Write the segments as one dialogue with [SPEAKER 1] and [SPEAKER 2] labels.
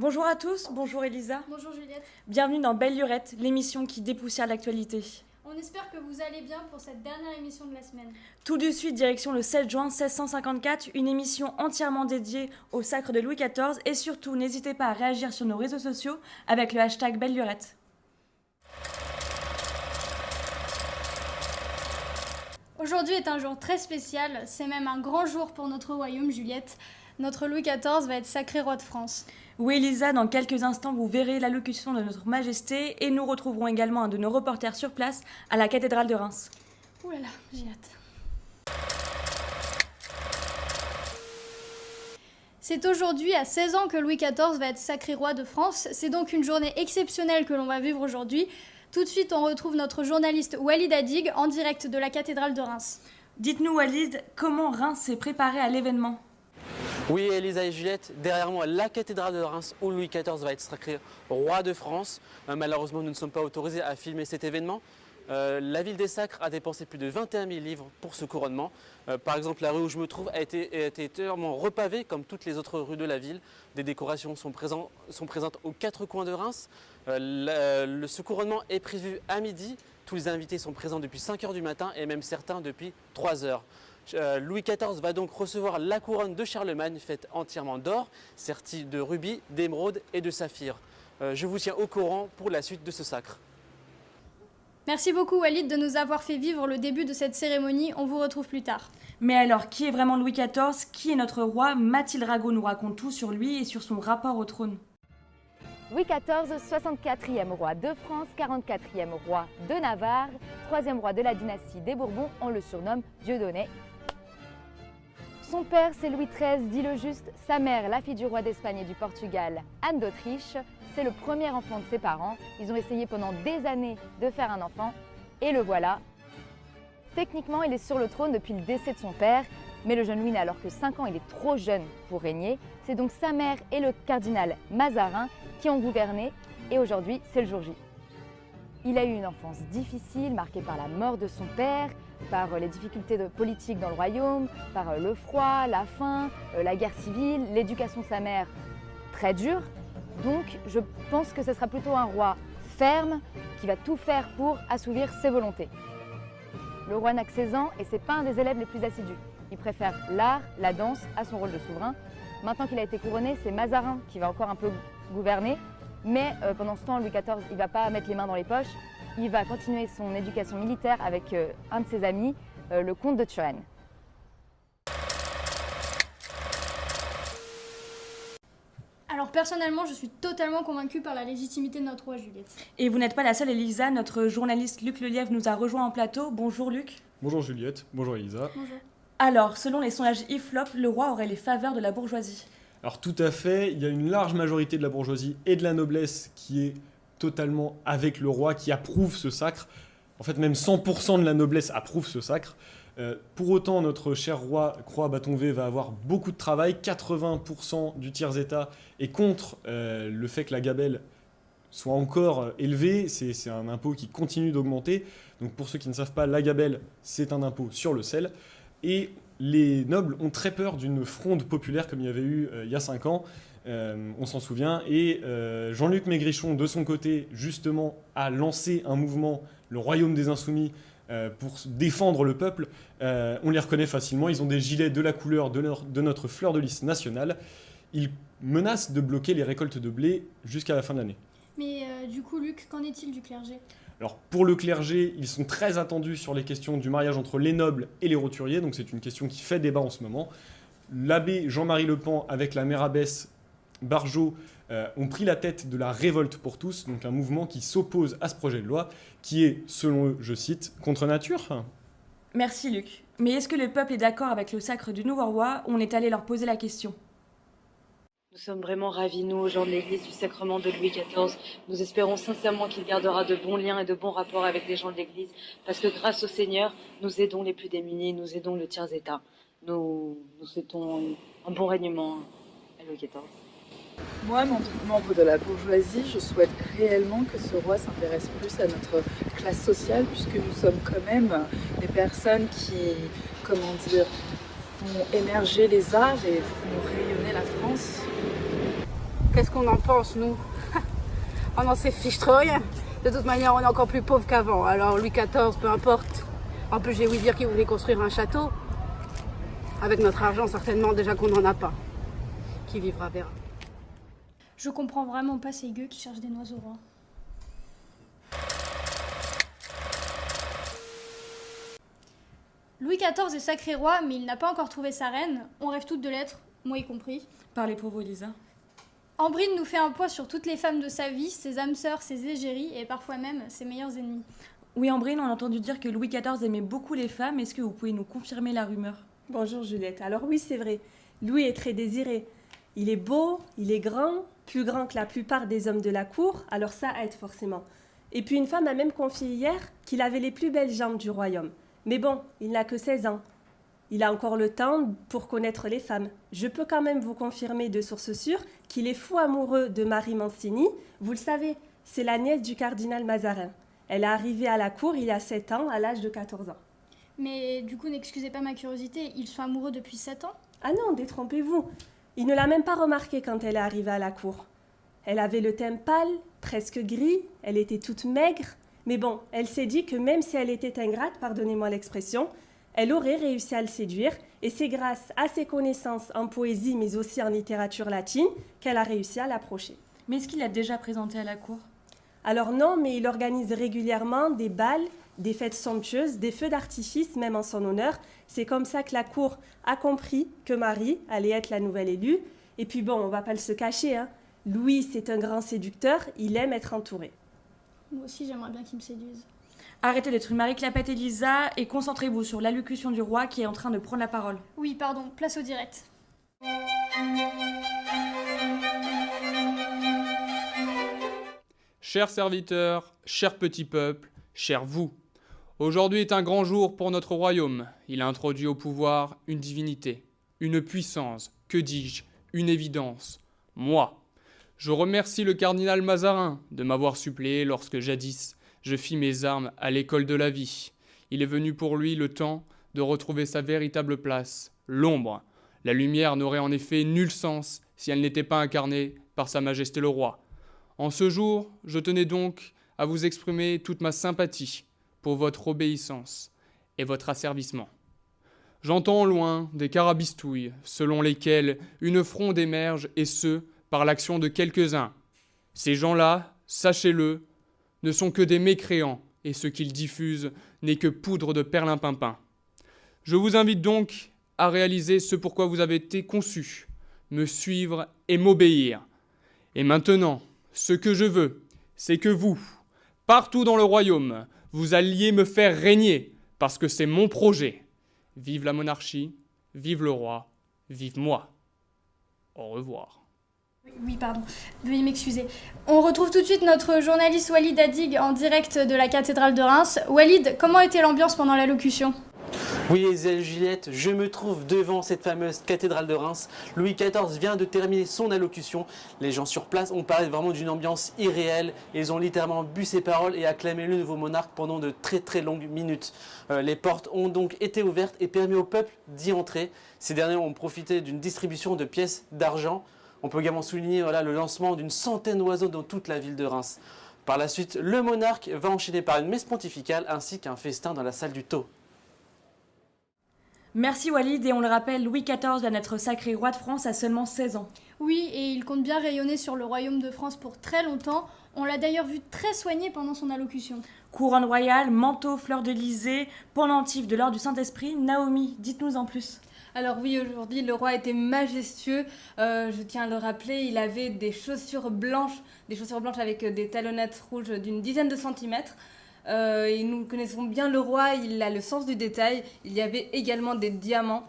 [SPEAKER 1] Bonjour à tous, bonjour Elisa.
[SPEAKER 2] Bonjour Juliette.
[SPEAKER 1] Bienvenue dans Belle Lurette, l'émission qui dépoussière l'actualité.
[SPEAKER 2] On espère que vous allez bien pour cette dernière émission de la semaine.
[SPEAKER 1] Tout de suite, direction le 7 juin 1654, une émission entièrement dédiée au sacre de Louis XIV. Et surtout, n'hésitez pas à réagir sur nos réseaux sociaux avec le hashtag Belle Lurette.
[SPEAKER 2] Aujourd'hui est un jour très spécial, c'est même un grand jour pour notre royaume, Juliette. Notre Louis XIV va être sacré roi de France.
[SPEAKER 1] Oui, Elisa, dans quelques instants, vous verrez l'allocution de notre Majesté et nous retrouverons également un de nos reporters sur place à la cathédrale de Reims.
[SPEAKER 2] Ouh là là, j'ai hâte. C'est aujourd'hui à 16 ans que Louis XIV va être sacré roi de France. C'est donc une journée exceptionnelle que l'on va vivre aujourd'hui. Tout de suite, on retrouve notre journaliste Walid Adig en direct de la cathédrale de Reims.
[SPEAKER 1] Dites-nous, Walid, comment Reims s'est préparé à l'événement ?
[SPEAKER 3] Oui, Elisa et Juliette, derrière moi, la cathédrale de Reims où Louis XIV va être sacré roi de France. Malheureusement, nous ne sommes pas autorisés à filmer cet événement. La ville des Sacres a dépensé plus de 21 000 livres pour ce couronnement. Par exemple, la rue où je me trouve a été entièrement repavée comme toutes les autres rues de la ville. Des décorations sont présentes aux quatre coins de Reims. Ce couronnement est prévu à midi. Tous les invités sont présents depuis 5 h du matin et même certains depuis 3 h. Louis XIV va donc recevoir la couronne de Charlemagne faite entièrement d'or, sertie de rubis, d'émeraude et de saphir. Je vous tiens au courant pour la suite de ce sacre.
[SPEAKER 2] Merci beaucoup Walid de nous avoir fait vivre le début de cette cérémonie. On vous retrouve plus tard.
[SPEAKER 1] Mais alors, qui est vraiment Louis XIV ? Qui est notre roi ? Mathilde Rago nous raconte tout sur lui et sur son rapport au trône.
[SPEAKER 4] Louis XIV, 64e roi de France, 44e roi de Navarre, 3e roi de la dynastie des Bourbons, on le surnomme Dieudonné. Son père, c'est Louis XIII, dit le juste. Sa mère, la fille du roi d'Espagne et du Portugal, Anne d'Autriche, c'est le premier enfant de ses parents. Ils ont essayé pendant des années de faire un enfant, et le voilà. Techniquement, il est sur le trône depuis le décès de son père, mais le jeune Louis n'a alors que 5 ans, il est trop jeune pour régner. C'est donc sa mère et le cardinal Mazarin qui ont gouverné, et aujourd'hui, c'est le jour J. Il a eu une enfance difficile, marquée par la mort de son père, par les difficultés politiques dans le royaume, par le froid, la faim, la guerre civile, l'éducation de sa mère très dure. Donc je pense que ce sera plutôt un roi ferme qui va tout faire pour assouvir ses volontés. Le roi n'a que 16 ans et c'est pas un des élèves les plus assidus. Il préfère l'art, la danse à son rôle de souverain. Maintenant qu'il a été couronné, c'est Mazarin qui va encore un peu gouverner. Mais pendant ce temps, Louis XIV, il ne va pas mettre les mains dans les poches. Il va continuer son éducation militaire avec un de ses amis, le comte de Turenne.
[SPEAKER 2] Alors personnellement, je suis totalement convaincue par la légitimité de notre roi Juliette.
[SPEAKER 1] Et vous n'êtes pas la seule, Elisa. Notre journaliste Luc Lelièvre nous a rejoint en plateau. Bonjour Luc.
[SPEAKER 5] Bonjour Juliette, bonjour Elisa.
[SPEAKER 2] Bonjour.
[SPEAKER 1] Alors, selon les sondages IFLOP, le roi aurait les faveurs de la bourgeoisie.
[SPEAKER 5] Alors tout à fait, il y a une large majorité de la bourgeoisie et de la noblesse qui est totalement avec le roi, qui approuve ce sacre. En fait, même 100% de la noblesse approuve ce sacre. Pour autant, notre cher roi Croix-Bâton-V va avoir beaucoup de travail. 80% du tiers-état est contre le fait que la gabelle soit encore élevée. C'est un impôt qui continue d'augmenter. Donc pour ceux qui ne savent pas, la gabelle, c'est un impôt sur le sel. Et les nobles ont très peur d'une fronde populaire comme il y avait eu il y a 5 ans. On s'en souvient. Et Jean-Luc Maigrichon, de son côté, justement, a lancé un mouvement, le Royaume des Insoumis, pour défendre le peuple. On les reconnaît facilement. Ils ont des gilets de la couleur de notre fleur de lys nationale. Ils menacent de bloquer les récoltes de blé jusqu'à la fin de l'année.
[SPEAKER 2] Mais du coup, Luc, qu'en est-il du clergé ?
[SPEAKER 5] Alors pour le clergé, ils sont très attendus sur les questions du mariage entre les nobles et les roturiers, donc c'est une question qui fait débat en ce moment. L'abbé Jean-Marie Lepan avec la mère abbesse Barjot ont pris la tête de la Révolte pour tous, donc un mouvement qui s'oppose à ce projet de loi, qui est, selon eux, je cite, contre nature.
[SPEAKER 1] Merci Luc. Mais est-ce que le peuple est d'accord avec le sacre du nouveau roi ? On est allé leur poser la question.
[SPEAKER 6] Nous sommes vraiment ravis, nous, gens de l'Église, du sacrement de Louis XIV. Nous espérons sincèrement qu'il gardera de bons liens et de bons rapports avec les gens de l'Église, parce que grâce au Seigneur, nous aidons les plus démunis, nous aidons le tiers-état. Nous souhaitons un bon règnement à Louis XIV.
[SPEAKER 7] Moi, membre de la bourgeoisie, je souhaite réellement que ce roi s'intéresse plus à notre classe sociale, puisque nous sommes quand même des personnes qui, font émerger les arts et font rayonner la France.
[SPEAKER 8] Qu'est-ce qu'on en pense, nous? On en sait fiche trop rien. De toute manière, on est encore plus pauvres qu'avant. Alors Louis XIV, peu importe. En plus, j'ai ouï dire qu'il voulait construire un château. Avec notre argent, certainement, déjà qu'on n'en a pas. Qui vivra verra.
[SPEAKER 2] Je comprends vraiment pas ces gueux qui cherchent des noix au roi. Louis XIV est sacré roi, mais il n'a pas encore trouvé sa reine. On rêve toutes de l'être, moi y compris.
[SPEAKER 1] Parlez pour vous, Lisa.
[SPEAKER 2] Ambrine nous fait un poids sur toutes les femmes de sa vie, ses âmes sœurs, ses égéries et parfois même ses meilleurs ennemis.
[SPEAKER 1] Oui, Ambrine, on a entendu dire que Louis XIV aimait beaucoup les femmes. Est-ce que vous pouvez nous confirmer la rumeur?
[SPEAKER 9] Bonjour Juliette. Alors oui, c'est vrai. Louis est très désiré. Il est beau, il est grand, plus grand que la plupart des hommes de la cour, alors ça aide forcément. Et puis une femme a même confié hier qu'il avait les plus belles jambes du royaume. Mais bon, il n'a que 16 ans. Il a encore le temps pour connaître les femmes. Je peux quand même vous confirmer de source sûre qu'il est fou amoureux de Marie Mancini. Vous le savez, c'est la nièce du cardinal Mazarin. Elle est arrivée à la cour il y a 7 ans, à l'âge de 14 ans.
[SPEAKER 2] Mais du coup, n'excusez pas ma curiosité, ils sont amoureux depuis 7 ans?
[SPEAKER 9] Ah non, détrompez-vous. Il ne l'a même pas remarqué quand elle est arrivée à la cour. Elle avait le teint pâle, presque gris, elle était toute maigre. Mais bon, elle s'est dit que même si elle était ingrate, pardonnez-moi l'expression, elle aurait réussi à le séduire, et c'est grâce à ses connaissances en poésie, mais aussi en littérature latine, qu'elle a réussi à l'approcher.
[SPEAKER 1] Mais est-ce qu'il l'a déjà présenté à la cour?
[SPEAKER 9] Alors non, mais il organise régulièrement des bals, des fêtes somptueuses, des feux d'artifice, même en son honneur. C'est comme ça que la cour a compris que Marie allait être la nouvelle élue. Et puis bon, on va pas se cacher, hein. Louis, c'est un grand séducteur, il aime être entouré.
[SPEAKER 2] Moi aussi, j'aimerais bien qu'ils me séduisent.
[SPEAKER 1] Arrêtez d'être une Marie Clapette, Elisa, et concentrez-vous sur l'allocution du roi qui est en train de prendre la parole.
[SPEAKER 2] Oui, pardon, place au direct.
[SPEAKER 10] Chers serviteurs, chers petits peuples, chers vous, aujourd'hui est un grand jour pour notre royaume. Il a introduit au pouvoir une divinité, une puissance, que dis-je, une évidence. Moi, je remercie le cardinal Mazarin de m'avoir suppléé lorsque jadis je fis mes armes à l'école de la vie. Il est venu pour lui le temps de retrouver sa véritable place, l'ombre. La lumière n'aurait en effet nul sens si elle n'était pas incarnée par sa majesté le roi. En ce jour, je tenais donc à vous exprimer toute ma sympathie pour votre obéissance et votre asservissement. J'entends au loin des carabistouilles selon lesquelles une fronde émerge, et ce, par l'action de quelques-uns. Ces gens-là, sachez-le, ne sont que des mécréants, et ce qu'ils diffusent n'est que poudre de perlimpinpin. Je vous invite donc à réaliser ce pourquoi vous avez été conçus, me suivre et m'obéir. Et maintenant, ce que je veux, c'est que vous, partout dans le royaume, vous alliez me faire régner, parce que c'est mon projet. Vive la monarchie, vive le roi, vive moi. Au revoir.
[SPEAKER 2] Oui, pardon. Veuillez m'excuser. On retrouve tout de suite notre journaliste Walid Adig en direct de la cathédrale de Reims. Walid, comment était l'ambiance pendant l'allocution ?
[SPEAKER 3] Oui, Elsa Juliette, je me trouve devant cette fameuse cathédrale de Reims. Louis XIV vient de terminer son allocution. Les gens sur place ont parlé vraiment d'une ambiance irréelle. Ils ont littéralement bu ses paroles et acclamé le nouveau monarque pendant de très très longues minutes. Les portes ont donc été ouvertes et permis au peuple d'y entrer. Ces derniers ont profité d'une distribution de pièces d'argent. On peut également souligner le lancement d'une centaine d'oiseaux dans toute la ville de Reims. Par la suite, le monarque va enchaîner par une messe pontificale ainsi qu'un festin dans la salle du Tau.
[SPEAKER 1] Merci Walid, et on le rappelle, Louis XIV va naître sacré roi de France à seulement 16 ans.
[SPEAKER 2] Oui, et il compte bien rayonner sur le royaume de France pour très longtemps. On l'a d'ailleurs vu très soigné pendant son allocution.
[SPEAKER 1] Couronne royale, manteau, fleur d'Elysée, pendentif de l'ordre du Saint-Esprit. Naomi, dites-nous en plus.
[SPEAKER 11] Alors oui, aujourd'hui, le roi était majestueux. Je tiens à le rappeler, il avait des chaussures blanches avec des talonnettes rouges d'une dizaine de centimètres. Et nous connaissons bien le roi, il a le sens du détail. Il y avait également des diamants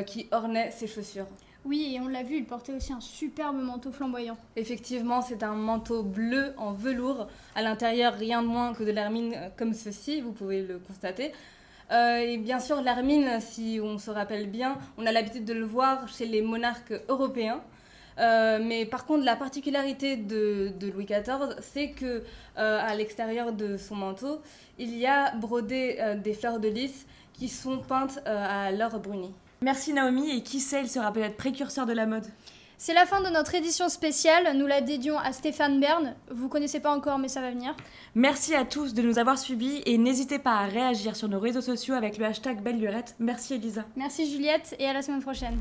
[SPEAKER 11] qui ornaient ses chaussures.
[SPEAKER 2] Oui, et on l'a vu, il portait aussi un superbe manteau flamboyant.
[SPEAKER 11] Effectivement, c'est un manteau bleu en velours. À l'intérieur, rien de moins que de l'hermine comme ceci, vous pouvez le constater. Et bien sûr, l'hermine, si on se rappelle bien, on a l'habitude de le voir chez les monarques européens. Mais par contre, la particularité de Louis XIV, c'est que à l'extérieur de son manteau, il y a brodé des fleurs de lys qui sont peintes à l'or bruni.
[SPEAKER 1] Merci Naomi, et qui sait, il sera peut-être précurseur de la mode.
[SPEAKER 2] C'est la fin de notre édition spéciale. Nous la dédions à Stéphane Bern. Vous connaissez pas encore, mais ça va venir.
[SPEAKER 1] Merci à tous de nous avoir suivis et n'hésitez pas à réagir sur nos réseaux sociaux avec le hashtag Belle Lurette. Merci Elisa.
[SPEAKER 2] Merci Juliette et à la semaine prochaine.